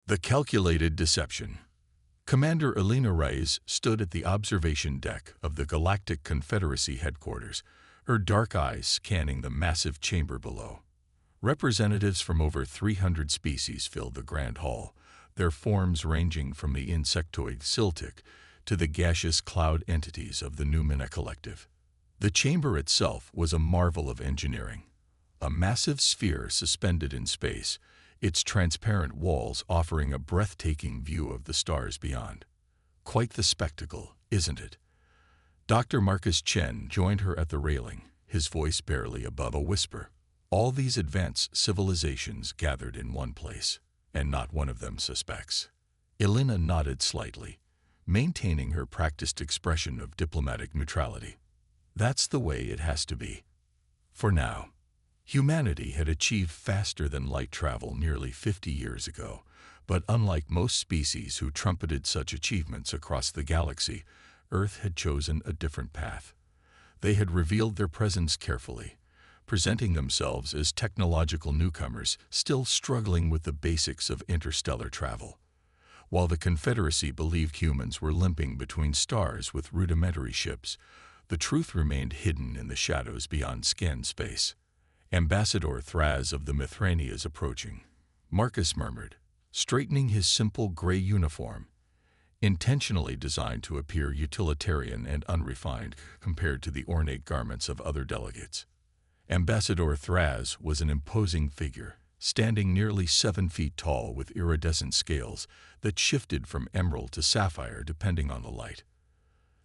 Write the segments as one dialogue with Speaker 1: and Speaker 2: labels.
Speaker 1: The calculated deception. Commander Elena Reyes stood at the observation deck of the Galactic Confederacy headquarters, her dark eyes scanning the massive chamber below. Representatives from over 300 species filled the Grand Hall, their forms ranging from the insectoid Siltic to the gaseous cloud entities of the Numina Collective. The chamber itself was a marvel of engineering. A massive sphere suspended in space, its transparent walls offering a breathtaking view of the stars beyond. Quite the spectacle, isn't it? Dr. Marcus Chen joined her at the railing, his voice barely above a whisper. All these advanced civilizations gathered in one place, and not one of them suspects. Elena nodded slightly, maintaining her practiced expression of diplomatic neutrality. That's the way it has to be. For now. Humanity had achieved faster-than-light travel nearly 50 years ago, but unlike most species who trumpeted such achievements across the galaxy, Earth had chosen a different path. They had revealed their presence carefully, presenting themselves as technological newcomers still struggling with the basics of interstellar travel. While the Confederacy believed humans were limping between stars with rudimentary ships, the truth remained hidden in the shadows beyond scanned space. Ambassador Thraz of the Mithrani is approaching, Marcus murmured, straightening his simple gray uniform, intentionally designed to appear utilitarian and unrefined compared to the ornate garments of other delegates. Ambassador Thraz was an imposing figure, standing nearly 7 feet tall with iridescent scales that shifted from emerald to sapphire depending on the light.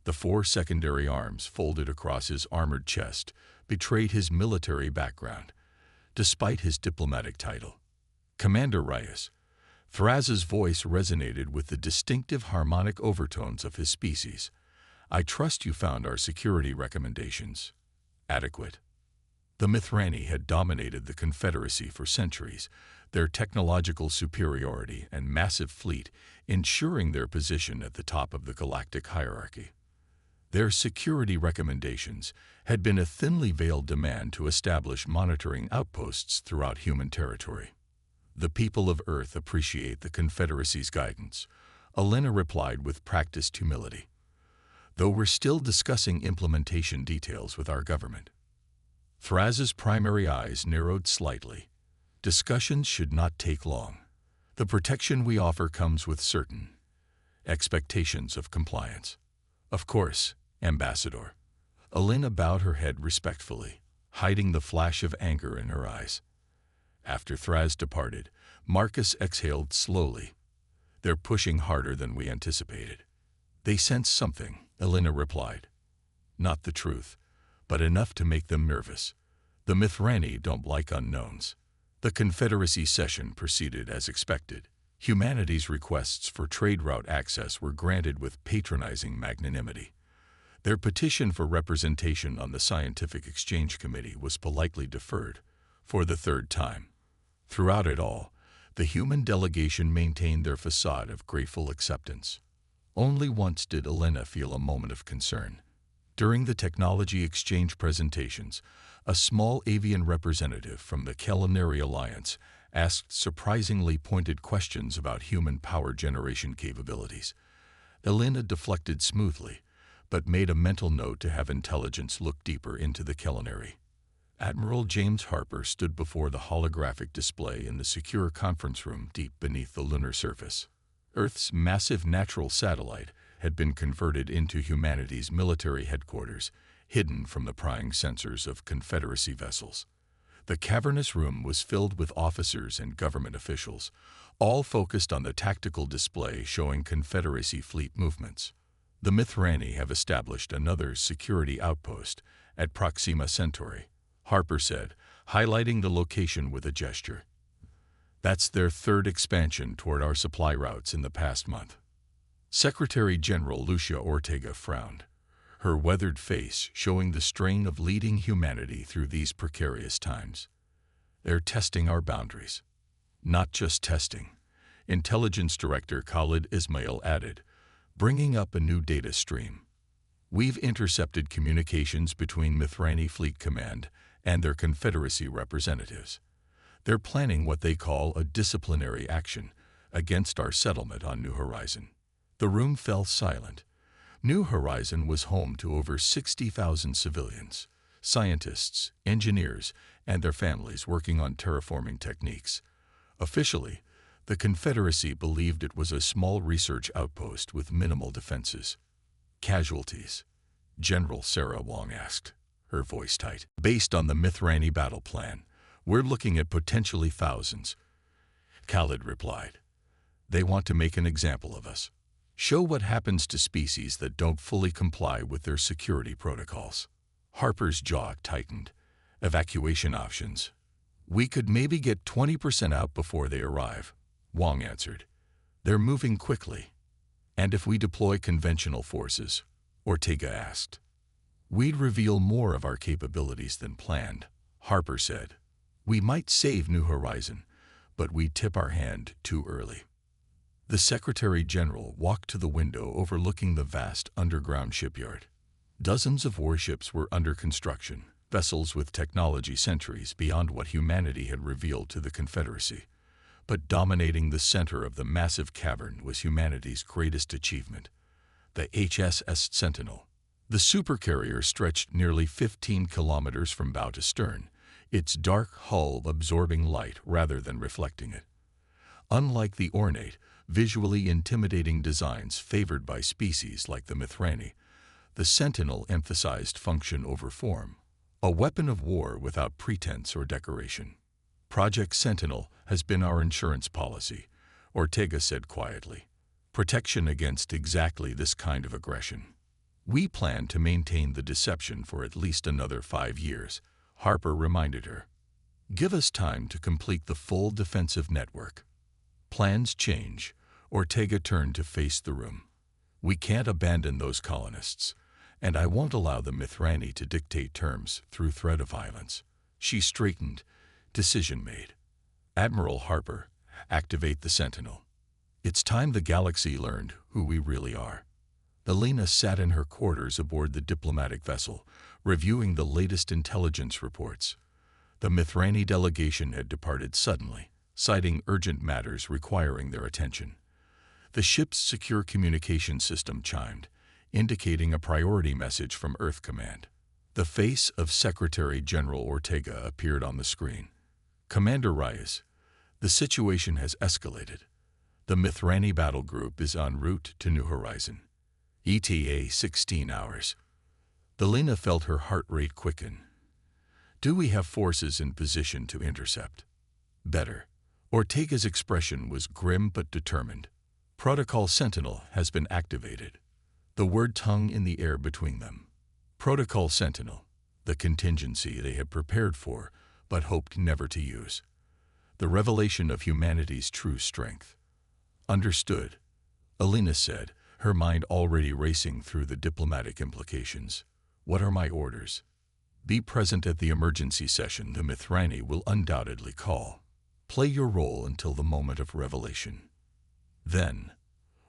Speaker 1: The 4 secondary arms folded across his armored chest betrayed his military background, despite his diplomatic title. Commander Reyes. Thraz's voice resonated with the distinctive harmonic overtones of his species. I trust you found our security recommendations adequate. The Mithrani had dominated the Confederacy for centuries, their technological superiority and massive fleet ensuring their position at the top of the galactic hierarchy. Their security recommendations had been a thinly veiled demand to establish monitoring outposts throughout human territory. The people of Earth appreciate the Confederacy's guidance, Elena replied with practiced humility. Though we're still discussing implementation details with our government. Thraz's primary eyes narrowed slightly. Discussions should not take long. The protection we offer comes with certain expectations of compliance. Of course, Ambassador. Elena bowed her head respectfully, hiding the flash of anger in her eyes. After Thraz departed, Marcus exhaled slowly. They're pushing harder than we anticipated. They sense something, Elena replied. Not the truth, but enough to make them nervous. The Mithrani don't like unknowns. The Confederacy session proceeded as expected. Humanity's requests for trade route access were granted with patronizing magnanimity. Their petition for representation on the Scientific Exchange Committee was politely deferred, for the 3rd time. Throughout it all, the human delegation maintained their facade of grateful acceptance. Only once did Elena feel a moment of concern. During the technology exchange presentations, a small avian representative from the Culinary Alliance asked surprisingly pointed questions about human power generation capabilities. Elena deflected smoothly, but made a mental note to have intelligence look deeper into the culinary. Admiral James Harper stood before the holographic display in the secure conference room deep beneath the lunar surface. Earth's massive natural satellite had been converted into humanity's military headquarters, hidden from the prying sensors of Confederacy vessels. The cavernous room was filled with officers and government officials, all focused on the tactical display showing Confederacy fleet movements. The Mithrani have established another security outpost at Proxima Centauri, Harper said, highlighting the location with a gesture. That's their 3rd expansion toward our supply routes in the past month. Secretary General Lucia Ortega frowned, her weathered face showing the strain of leading humanity through these precarious times. They're testing our boundaries. Not just testing, Intelligence Director Khalid Ismail added, bringing up a new data stream. We've intercepted communications between Mithrani Fleet Command and their Confederacy representatives. They're planning what they call a disciplinary action against our settlement on New Horizon. The room fell silent. New Horizon was home to over 60,000 civilians, scientists, engineers, and their families working on terraforming techniques. Officially, the Confederacy believed it was a small research outpost with minimal defenses. Casualties? General Sarah Wong asked, her voice tight. Based on the Mithrani battle plan, we're looking at potentially thousands. Khalid replied. They want to make an example of us. Show what happens to species that don't fully comply with their security protocols. Harper's jaw tightened. Evacuation options. We could maybe get 20% out before they arrive, Wong answered. They're moving quickly. And if we deploy conventional forces, Ortega asked. We'd reveal more of our capabilities than planned, Harper said. We might save New Horizon, but we'd tip our hand too early. The Secretary General walked to the window overlooking the vast underground shipyard. Dozens of warships were under construction, vessels with technology centuries beyond what humanity had revealed to the Confederacy. But dominating the center of the massive cavern was humanity's greatest achievement, the HSS Sentinel. The supercarrier stretched nearly 15 kilometers from bow to stern, its dark hull absorbing light rather than reflecting it. Unlike the ornate, visually intimidating designs favored by species like the Mithrani, the Sentinel emphasized function over form, a weapon of war without pretense or decoration. Project Sentinel has been our insurance policy, Ortega said quietly. Protection against exactly this kind of aggression. We plan to maintain the deception for at least another 5 years, Harper reminded her. Give us time to complete the full defensive network. Plans change. Ortega turned to face the room. We can't abandon those colonists, and I won't allow the Mithrani to dictate terms through threat of violence. She straightened. Decision made. Admiral Harper, activate the Sentinel. It's time the galaxy learned who we really are. Alina sat in her quarters aboard the diplomatic vessel, reviewing the latest intelligence reports. The Mithrani delegation had departed suddenly, citing urgent matters requiring their attention. The ship's secure communication system chimed, indicating a priority message from Earth Command. The face of Secretary General Ortega appeared on the screen. Commander Reyes, the situation has escalated. The Mithrani battle group is en route to New Horizon. ETA 16 hours. Alina felt her heart rate quicken. Do we have forces in position to intercept? Better. Ortega's expression was grim but determined. Protocol Sentinel has been activated. The word hung in the air between them. Protocol Sentinel, the contingency they had prepared for but hoped never to use. The revelation of humanity's true strength. Understood, Alina said, her mind already racing through the diplomatic implications. What are my orders? Be present at the emergency session the Mithrani will undoubtedly call. Play your role until the moment of revelation. Then,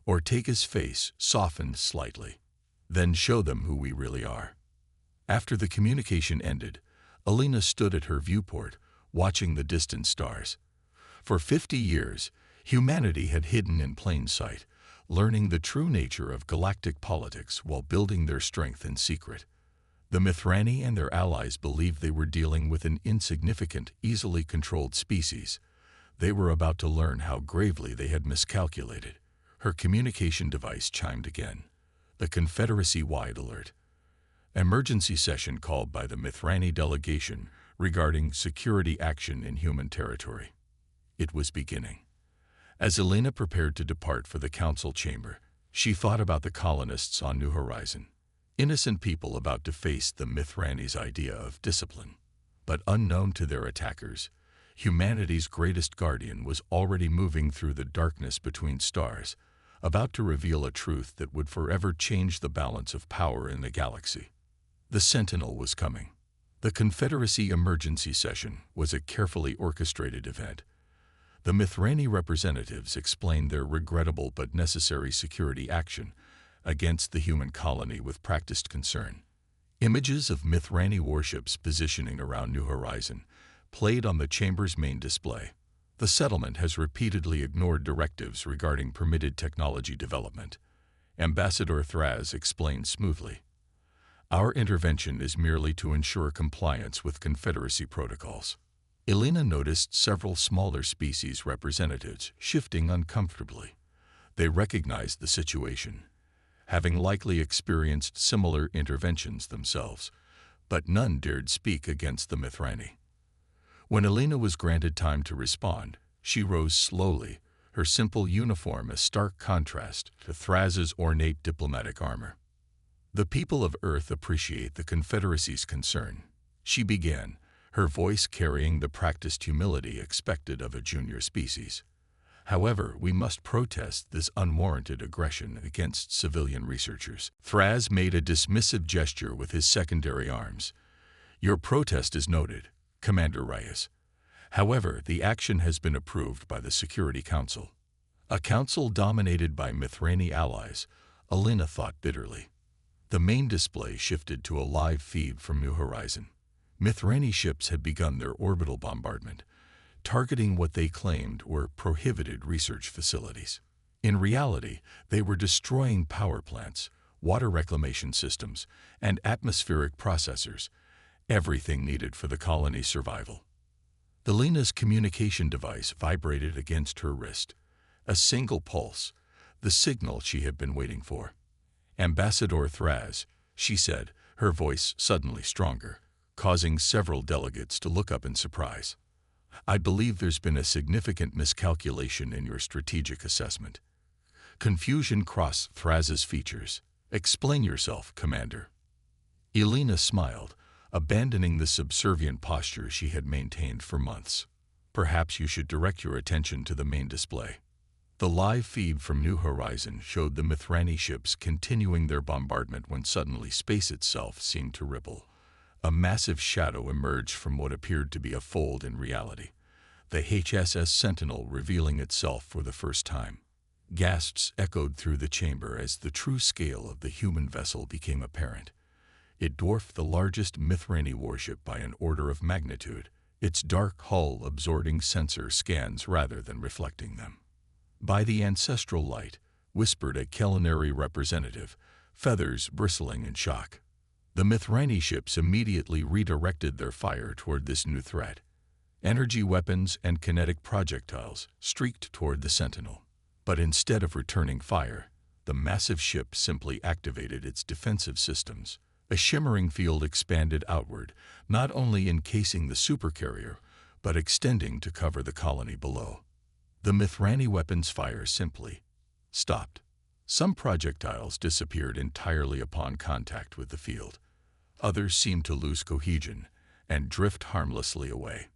Speaker 1: Ortega's face softened slightly. Then show them who we really are. After the communication ended, Alina stood at her viewport, watching the distant stars. For 50 years, humanity had hidden in plain sight, learning the true nature of galactic politics while building their strength in secret. The Mithrani and their allies believed they were dealing with an insignificant, easily controlled species. They were about to learn how gravely they had miscalculated. Her communication device chimed again. The Confederacy-wide alert. Emergency session called by the Mithrani delegation regarding security action in human territory. It was beginning. As Alina prepared to depart for the council chamber, she thought about the colonists on New Horizon. Innocent people about to face the Mithrani's idea of discipline. But unknown to their attackers, humanity's greatest guardian was already moving through the darkness between stars, about to reveal a truth that would forever change the balance of power in the galaxy. The Sentinel was coming. The Confederacy emergency session was a carefully orchestrated event. The Mithrani representatives explained their regrettable but necessary security action against the human colony with practiced concern. Images of Mithrani warships positioning around New Horizon played on the chamber's main display. The settlement has repeatedly ignored directives regarding permitted technology development. Ambassador Thraz explained smoothly. Our intervention is merely to ensure compliance with Confederacy protocols. Elena noticed several smaller species representatives shifting uncomfortably. They recognized the situation, having likely experienced similar interventions themselves, but none dared speak against the Mithrani. When Elena was granted time to respond, she rose slowly, her simple uniform a stark contrast to Thraz's ornate diplomatic armor. The people of Earth appreciate the Confederacy's concern, she began, her voice carrying the practiced humility expected of a junior species. However, we must protest this unwarranted aggression against civilian researchers. Thraz made a dismissive gesture with his secondary arms. Your protest is noted, Commander Reyes. However, the action has been approved by the Security Council. A council dominated by Mithrani allies, Elena thought bitterly. The main display shifted to a live feed from New Horizon. Mithrani ships had begun their orbital bombardment, targeting what they claimed were prohibited research facilities. In reality, they were destroying power plants, water reclamation systems, and atmospheric processors, everything needed for the colony's survival. Elena's communication device vibrated against her wrist. A single pulse, the signal she had been waiting for. Ambassador Thraz, she said, her voice suddenly stronger, causing several delegates to look up in surprise. I believe there's been a significant miscalculation in your strategic assessment. Confusion crossed Thraz's features. Explain yourself, Commander. Elena smiled, abandoning the subservient posture she had maintained for months. Perhaps you should direct your attention to the main display. The live feed from New Horizon showed the Mithrani ships continuing their bombardment when suddenly space itself seemed to ripple. A massive shadow emerged from what appeared to be a fold in reality, the HSS Sentinel revealing itself for the first time. Gasps echoed through the chamber as the true scale of the human vessel became apparent. It dwarfed the largest Mithrani warship by an order of magnitude, its dark hull absorbing sensor scans rather than reflecting them. By the ancestral light, whispered a culinary representative, feathers bristling in shock. The Mithrani ships immediately redirected their fire toward this new threat. Energy weapons and kinetic projectiles streaked toward the Sentinel. But instead of returning fire, the massive ship simply activated its defensive systems. A shimmering field expanded outward, not only encasing the supercarrier, but extending to cover the colony below. The Mithrani weapons fire simply stopped. Some projectiles disappeared entirely upon contact with the field. Others seemed to lose cohesion and drift harmlessly away.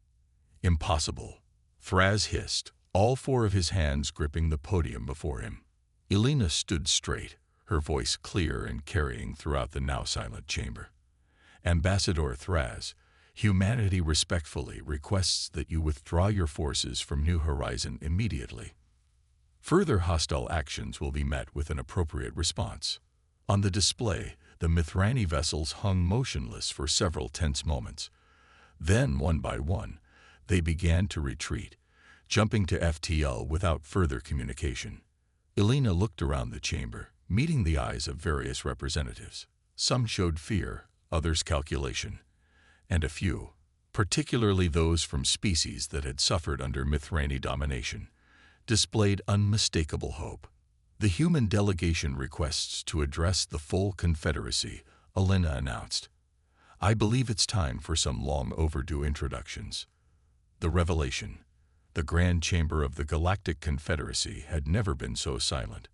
Speaker 1: Impossible, Thraz hissed, all four of his hands gripping the podium before him. Elena stood straight, her voice clear and carrying throughout the now silent chamber. Ambassador Thraz, humanity respectfully requests that you withdraw your forces from New Horizon immediately. Further hostile actions will be met with an appropriate response. On the display, the Mithrani vessels hung motionless for several tense moments. Then, one by one, they began to retreat, jumping to FTL without further communication. Elena looked around the chamber, meeting the eyes of various representatives. Some showed fear, others calculation, and a few, particularly those from species that had suffered under Mithrani domination, displayed unmistakable hope. The human delegation requests to address the full Confederacy, Elena announced. I believe it's time for some long overdue introductions. The revelation. The Grand Chamber of the Galactic Confederacy had never been so silent.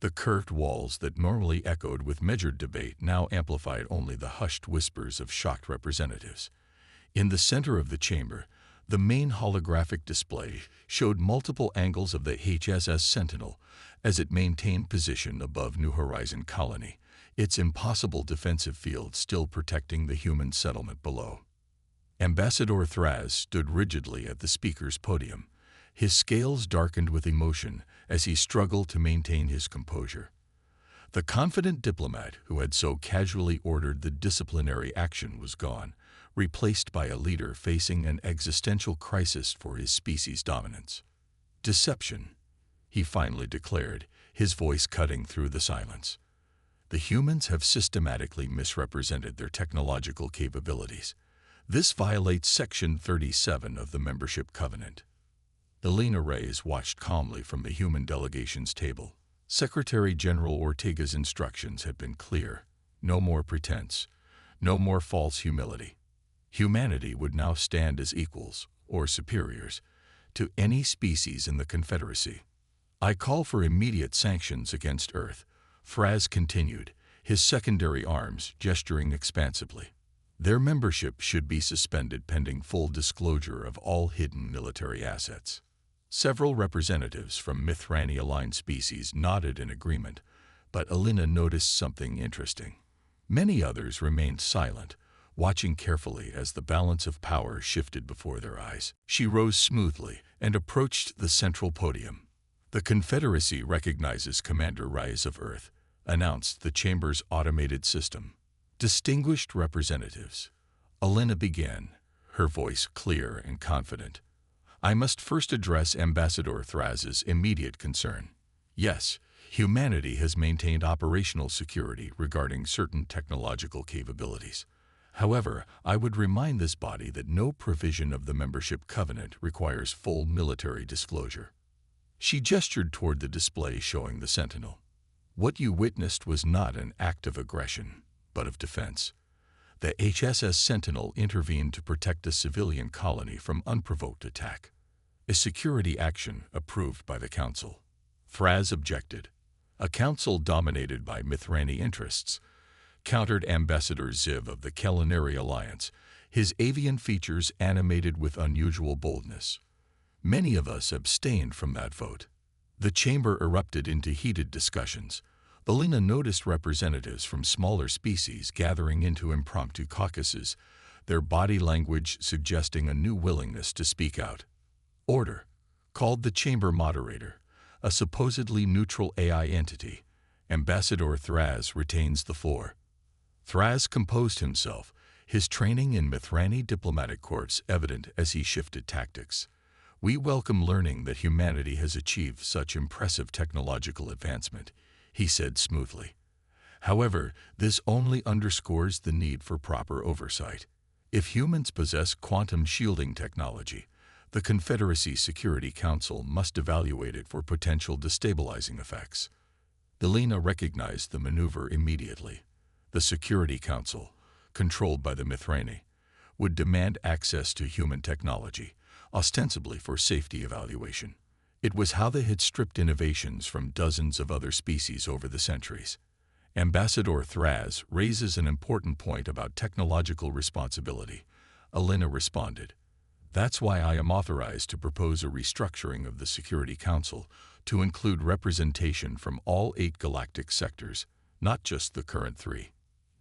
Speaker 1: The curved walls that normally echoed with measured debate now amplified only the hushed whispers of shocked representatives. In the center of the chamber, the main holographic display showed multiple angles of the HSS Sentinel as it maintained position above New Horizon Colony, its impossible defensive field still protecting the human settlement below. Ambassador Thraz stood rigidly at the speaker's podium, his scales darkened with emotion as he struggled to maintain his composure. The confident diplomat who had so casually ordered the disciplinary action was gone, replaced by a leader facing an existential crisis for his species' dominance. "Deception," he finally declared, his voice cutting through the silence. "The humans have systematically misrepresented their technological capabilities. This violates Section 37 of the Membership Covenant." Elena Reyes watched calmly from the human delegation's table. Secretary General Ortega's instructions had been clear. No more pretense. No more false humility. Humanity would now stand as equals, or superiors, to any species in the Confederacy. "I call for immediate sanctions against Earth," Fraz continued, his secondary arms gesturing expansively. "Their membership should be suspended pending full disclosure of all hidden military assets." Several representatives from Mithrani-aligned species nodded in agreement, but Elena noticed something interesting. Many others remained silent, watching carefully as the balance of power shifted before their eyes. She rose smoothly and approached the central podium. "The Confederacy recognizes Commander Reyes of Earth," announced the Chamber's automated system. "Distinguished representatives," Elena began, her voice clear and confident, "I must first address Ambassador Thraz's immediate concern. Yes, humanity has maintained operational security regarding certain technological capabilities. However, I would remind this body that no provision of the Membership Covenant requires full military disclosure." She gestured toward the display showing the Sentinel. "What you witnessed was not an act of aggression, but of defense. The HSS Sentinel intervened to protect a civilian colony from unprovoked attack. A security action approved by the Council." Fraz objected. "A council dominated by Mithrani interests," countered Ambassador Ziv of the Kelinari Alliance, his avian features animated with unusual boldness. "Many of us abstained from that vote." The chamber erupted into heated discussions. Elena noticed representatives from smaller species gathering into impromptu caucuses, their body language suggesting a new willingness to speak out. "Order," called the chamber moderator, a supposedly neutral AI entity. "Ambassador Thraz retains the floor." Thraz composed himself, his training in Mithrani diplomatic corps evident as he shifted tactics. "We welcome learning that humanity has achieved such impressive technological advancement," he said smoothly. "However, this only underscores the need for proper oversight. If humans possess quantum shielding technology, the Confederacy Security Council must evaluate it for potential destabilizing effects." Elena recognized the maneuver immediately. The Security Council, controlled by the Mithrani, would demand access to human technology, ostensibly for safety evaluation. It was how they had stripped innovations from dozens of other species over the centuries. "Ambassador Thraz raises an important point about technological responsibility," Elena responded. "That's why I am authorized to propose a restructuring of the Security Council to include representation from all 8 galactic sectors, not just the current 3.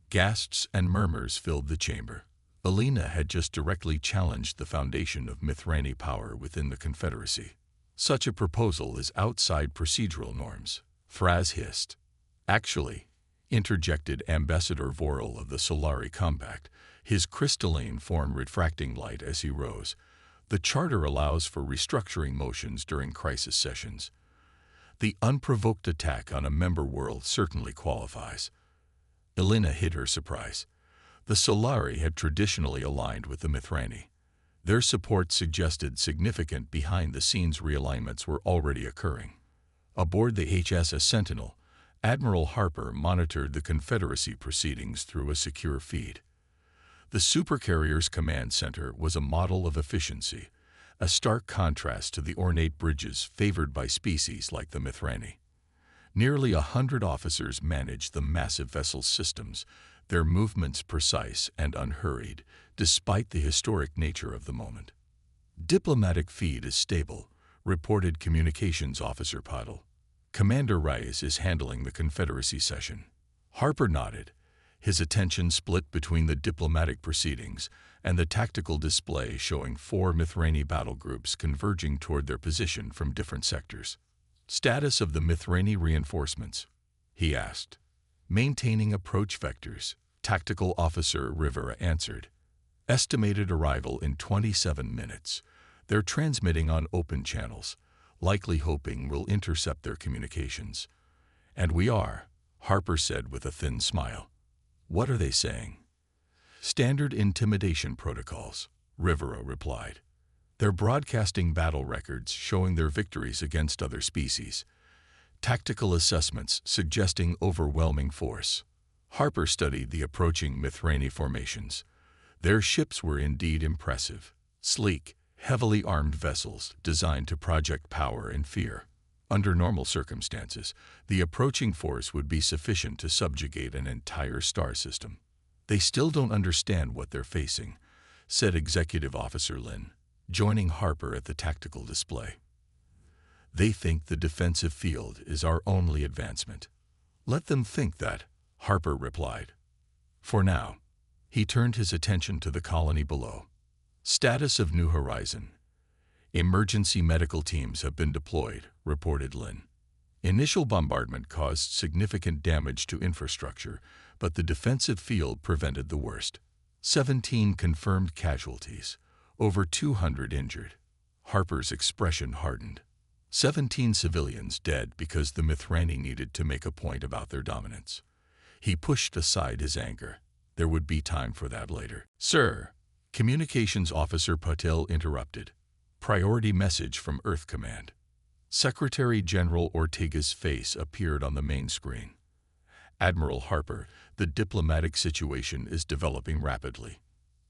Speaker 1: Gasps and murmurs filled the chamber. Elena had just directly challenged the foundation of Mithrani power within the Confederacy. "Such a proposal is outside procedural norms," Fraz hissed. "Actually," interjected Ambassador Vorel of the Solari Compact, his crystalline form refracting light as he rose, "the Charter allows for restructuring motions during crisis sessions. The unprovoked attack on a member world certainly qualifies." Elena hid her surprise. The Solari had traditionally aligned with the Mithrani. Their support suggested significant behind-the-scenes realignments were already occurring. Aboard the HSS Sentinel, Admiral Harper monitored the Confederacy proceedings through a secure feed. The supercarrier's command center was a model of efficiency, a stark contrast to the ornate bridges favored by species like the Mithrani. Nearly 100 officers managed the massive vessel's systems, their movements precise and unhurried, despite the historic nature of the moment. "Diplomatic feed is stable," reported Communications Officer Paddle. "Commander Reyes is handling the Confederacy session." Harper nodded, his attention split between the diplomatic proceedings and the tactical display showing 4 Mithrani battle groups converging toward their position from different sectors. "Status of the Mithrani reinforcements?" he asked. "Maintaining approach vectors," Tactical Officer Rivera answered. Estimated arrival in 27 minutes. They're transmitting on open channels, likely hoping we'll intercept their communications. And we are, Harper said with a thin smile. What are they saying? Standard intimidation protocols, Rivera replied. They're broadcasting battle records showing their victories against other species. Tactical assessments suggesting overwhelming force. Harper studied the approaching Mithrani formations. Their ships were indeed impressive. Sleek, heavily armed vessels designed to project power and fear. Under normal circumstances, the approaching force would be sufficient to subjugate an entire star system. They still don't understand what they're facing, said Executive Officer Lin, joining Harper at the tactical display. They think the defensive field is our only advancement. Let them think that, Harper replied. For now, he turned his attention to the colony below. Status of New Horizon. Emergency medical teams have been deployed, reported Lin. Initial bombardment caused significant damage to infrastructure, but the defensive field prevented the worst. 17 confirmed casualties, over 200 injured. Harper's expression hardened. 17 civilians dead because the Mithrani needed to make a point about their dominance. He pushed aside his anger. There would be time for that later. Sir, Communications Officer Patel interrupted. Priority message from Earth Command. Secretary General Ortega's face appeared on the main screen. Admiral Harper, the diplomatic situation is developing rapidly.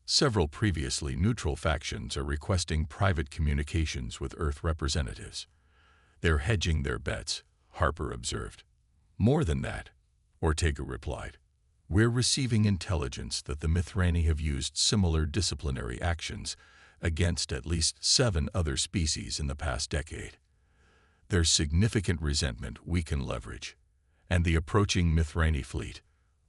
Speaker 1: Several previously neutral factions are requesting private communications with Earth representatives. They're hedging their bets, Harper observed. More than that, Ortega replied. We're receiving intelligence that the Mithrani have used similar disciplinary actions against at least 7 other species in the past decade. There's significant resentment we can leverage. And the approaching Mithrani fleet.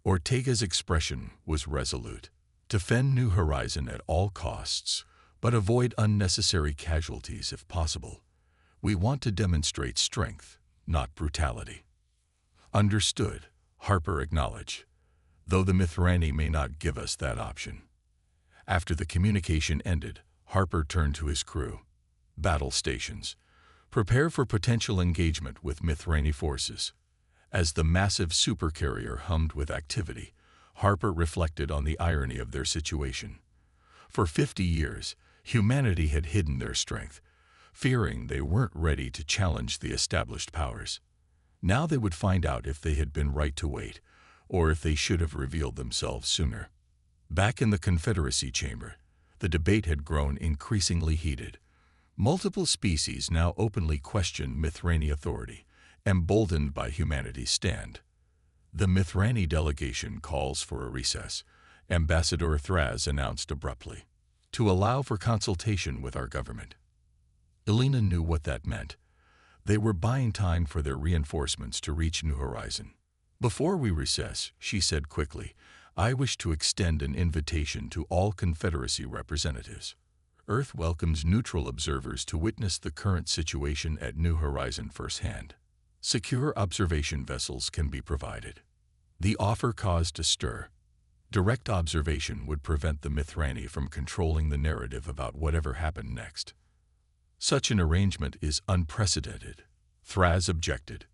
Speaker 1: Ortega's expression was resolute. Defend New Horizon at all costs, but avoid unnecessary casualties if possible. We want to demonstrate strength, not brutality. Understood, Harper acknowledged, though the Mithrani may not give us that option. After the communication ended, Harper turned to his crew. Battle stations. Prepare for potential engagement with Mithrani forces. As the massive supercarrier hummed with activity, Harper reflected on the irony of their situation. For 50 years, humanity had hidden their strength, fearing they weren't ready to challenge the established powers. Now they would find out if they had been right to wait, or if they should have revealed themselves sooner. Back in the Confederacy chamber, the debate had grown increasingly heated. Multiple species now openly questioned Mithrani authority, emboldened by humanity's stand. The Mithrani delegation calls for a recess, Ambassador Thraz announced abruptly, to allow for consultation with our government. Elena knew what that meant. They were buying time for their reinforcements to reach New Horizon. Before we recess, she said quickly, I wish to extend an invitation to all Confederacy representatives. Earth welcomes neutral observers to witness the current situation at New Horizon firsthand. Secure observation vessels can be provided. The offer caused a stir. Direct observation would prevent the Mithrani from controlling the narrative about whatever happened next. Such an arrangement is unprecedented, Thraz objected.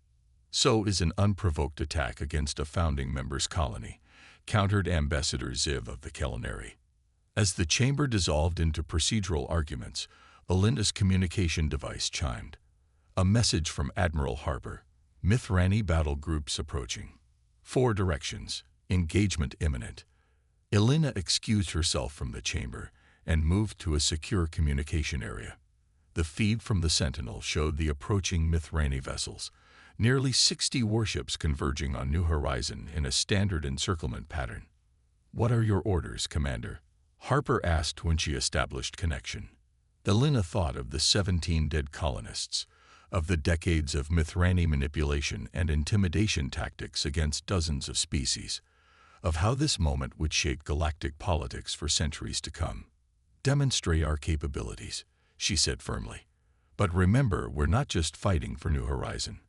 Speaker 1: So is an unprovoked attack against a founding member's colony, countered Ambassador Ziv of the Kelenari. As the chamber dissolved into procedural arguments, Alinda's communication device chimed. A message from Admiral Harper. Mithrani battle groups approaching. 4 directions. Engagement imminent. Elena excused herself from the chamber and moved to a secure communication area. The feed from the Sentinel showed the approaching Mithrani vessels, nearly 60 warships converging on New Horizon in a standard encirclement pattern. What are your orders, Commander? Harper asked when she established connection. Elena thought of the 17 dead colonists, of the decades of Mithrani manipulation and intimidation tactics against dozens of species, of how this moment would shape galactic politics for centuries to come. Demonstrate our capabilities, she said firmly. But remember, we're not just fighting for New Horizon.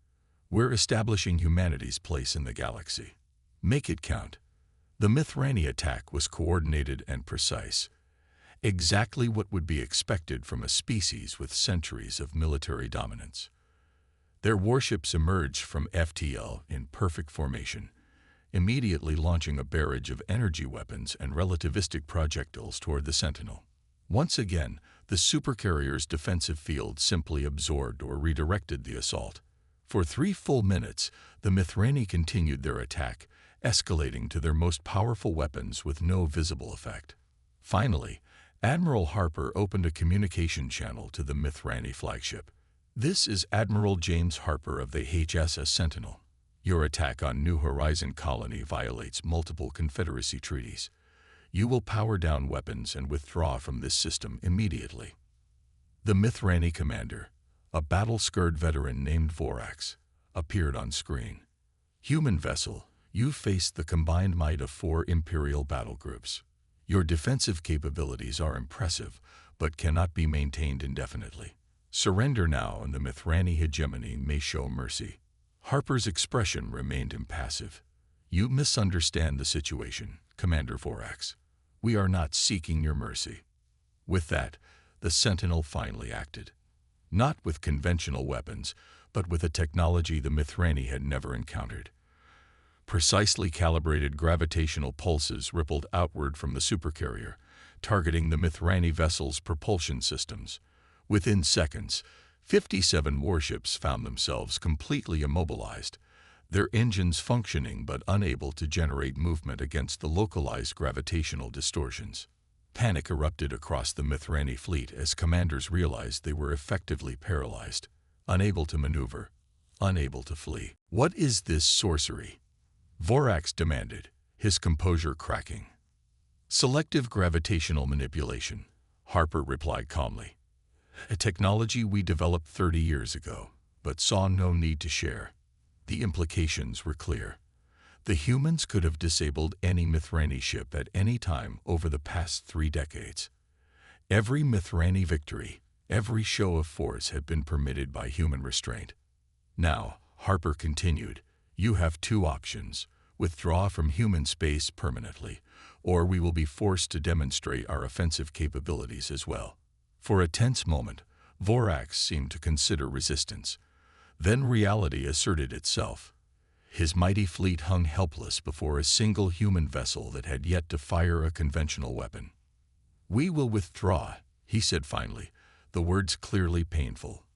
Speaker 1: We're establishing humanity's place in the galaxy. Make it count. The Mithrani attack was coordinated and precise. exactly what would be expected from a species with centuries of military dominance. Their warships emerged from FTL in perfect formation, immediately launching a barrage of energy weapons and relativistic projectiles toward the Sentinel. Once again, the supercarrier's defensive field simply absorbed or redirected the assault. For 3 full minutes, the Mithrani continued their attack, escalating to their most powerful weapons with no visible effect. Finally, Admiral Harper opened a communication channel to the Mithrani flagship. "This is Admiral James Harper of the HSS Sentinel. Your attack on New Horizon Colony violates multiple Confederacy treaties. You will power down weapons and withdraw from this system immediately." The Mithrani commander, a battle-scarred veteran named Vorax, appeared on screen. "Human vessel, you faced the combined might of 4 Imperial battle groups. Your defensive capabilities are impressive, but cannot be maintained indefinitely. Surrender now and the Mithrani hegemony may show mercy." Harper's expression remained impassive. "You misunderstand the situation, Commander Vorax. We are not seeking your mercy." With that, the Sentinel finally acted. Not with conventional weapons, but with a technology the Mithrani had never encountered. Precisely calibrated gravitational pulses rippled outward from the supercarrier, targeting the Mithrani vessel's propulsion systems. Within seconds, 57 warships found themselves completely immobilized, their engines functioning but unable to generate movement against the localized gravitational distortions. Panic erupted across the Mithrani fleet as commanders realized they were effectively paralyzed, unable to maneuver, unable to flee. "What is this sorcery?" Vorax demanded, his composure cracking. "Selective gravitational manipulation," Harper replied calmly. "A technology we developed 30 years ago, but saw no need to share." The implications were clear. The humans could have disabled any Mithrani ship at any time over the past 3 decades. Every Mithrani victory, every show of force had been permitted by human restraint. Now, Harper continued, "You have 2 options: withdraw from human space permanently, or we will be forced to demonstrate our offensive capabilities as well." For a tense moment, Vorax seemed to consider resistance. Then reality asserted itself. His mighty fleet hung helpless before a single human vessel that had yet to fire a conventional weapon. "We will withdraw," he said finally, the words clearly painful.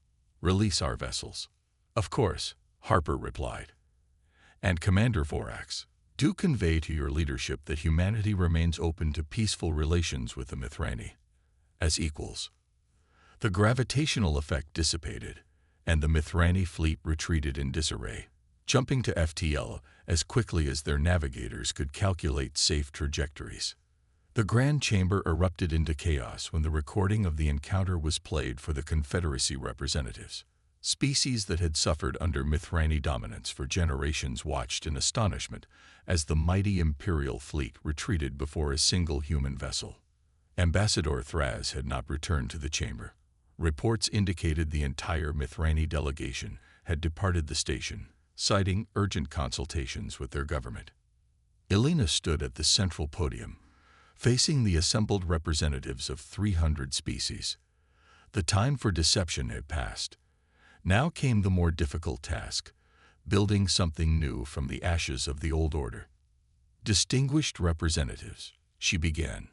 Speaker 1: "Release our vessels." "Of course," Harper replied. "And Commander Vorax, do convey to your leadership that humanity remains open to peaceful relations with the Mithrani, as equals." The gravitational effect dissipated, and the Mithrani fleet retreated in disarray, jumping to FTL as quickly as their navigators could calculate safe trajectories. The Grand Chamber erupted into chaos when the recording of the encounter was played for the Confederacy representatives. Species that had suffered under Mithrani dominance for generations watched in astonishment as the mighty Imperial fleet retreated before a single human vessel. Ambassador Thraz had not returned to the chamber. Reports indicated the entire Mithrani delegation had departed the station, citing urgent consultations with their government. Elena stood at the central podium, facing the assembled representatives of 300 species. The time for deception had passed. Now came the more difficult task, building something new from the ashes of the old order. "Distinguished representatives," she began.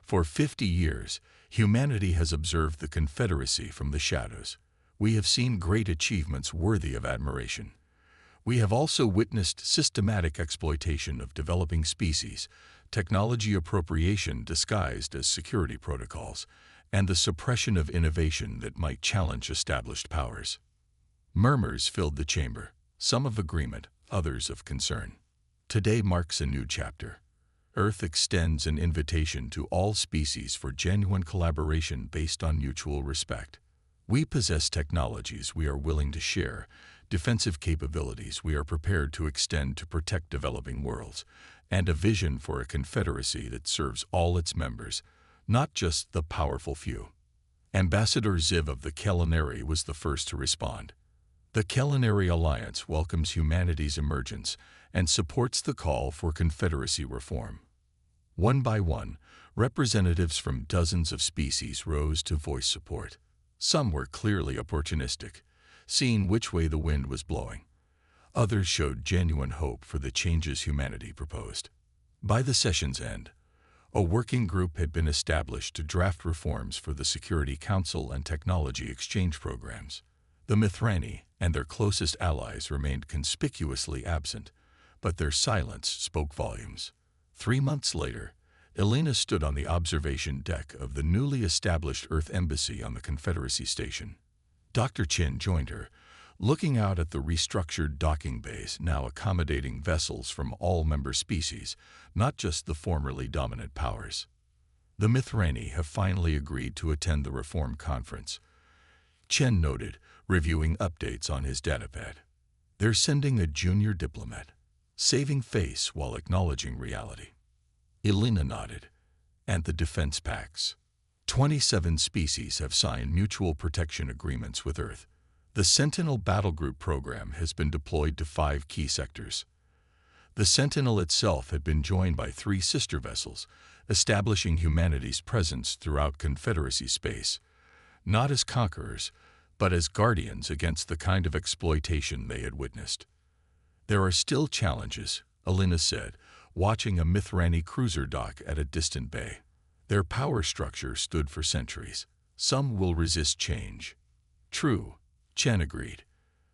Speaker 1: "For 50 years, humanity has observed the Confederacy from the shadows. We have seen great achievements worthy of admiration. We have also witnessed systematic exploitation of developing species, technology appropriation disguised as security protocols, and the suppression of innovation that might challenge established powers." Murmurs filled the chamber, some of agreement, others of concern. Today marks a new chapter. Earth extends an invitation to all species for genuine collaboration based on mutual respect. We possess technologies we are willing to share, defensive capabilities we are prepared to extend to protect developing worlds, and a vision for a confederacy that serves all its members, not just the powerful few. Ambassador Ziv of the Kelenari was the first to respond. "The Kelenari Alliance welcomes humanity's emergence and supports the call for confederacy reform." One by one, representatives from dozens of species rose to voice support. Some were clearly opportunistic, seeing which way the wind was blowing. Others showed genuine hope for the changes humanity proposed. By the session's end, a working group had been established to draft reforms for the Security Council and technology exchange programs. The Mithrani and their closest allies remained conspicuously absent, but their silence spoke volumes. 3 months later, Elena stood on the observation deck of the newly established Earth Embassy on the Confederacy Station. Dr. Chin joined her, looking out at the restructured docking bays now accommodating vessels from all member species, not just the formerly dominant powers. The Mithrani have finally agreed to attend the Reform Conference, Chen noted, reviewing updates on his datapad. They're sending a junior diplomat, saving face while acknowledging reality. Elena nodded. And the defense pacts. 27 species have signed mutual protection agreements with Earth. The Sentinel Battlegroup program has been deployed to 5 key sectors. The Sentinel itself had been joined by 3 sister vessels, establishing humanity's presence throughout Confederacy space, not as conquerors, but as guardians against the kind of exploitation they had witnessed. There are still challenges, Elena said, watching a Mithrani cruiser dock at a distant bay. Their power structure stood for centuries. Some will resist change. True, Chen agreed.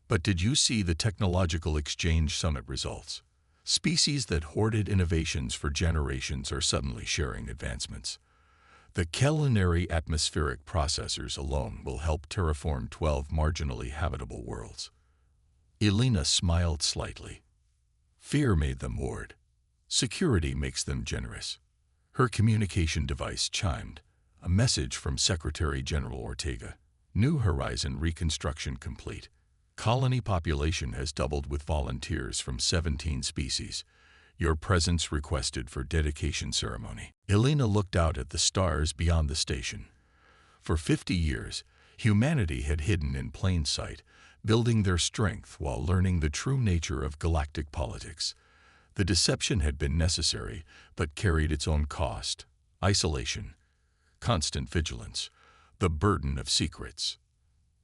Speaker 1: But did you see the Technological Exchange Summit results? Species that hoarded innovations for generations are suddenly sharing advancements. The culinary atmospheric processors alone will help terraform 12 marginally habitable worlds. Elena smiled slightly. Fear made them hoard. Security makes them generous. Her communication device chimed, a message from Secretary General Ortega. New Horizon reconstruction complete. Colony population has doubled with volunteers from 17 species. Your presence requested for dedication ceremony. Elena looked out at the stars beyond the station. For 50 years, humanity had hidden in plain sight, building their strength while learning the true nature of galactic politics. The deception had been necessary, but carried its own cost. Isolation, constant vigilance, the burden of secrets.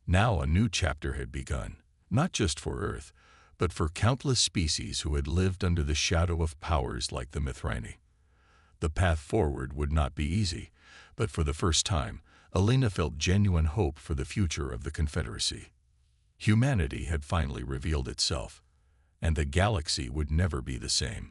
Speaker 1: Now a new chapter had begun, not just for Earth, but for countless species who had lived under the shadow of powers like the Mithrani. The path forward would not be easy, but for the first time, Elena felt genuine hope for the future of the Confederacy. Humanity had finally revealed itself, and the galaxy would never be the same.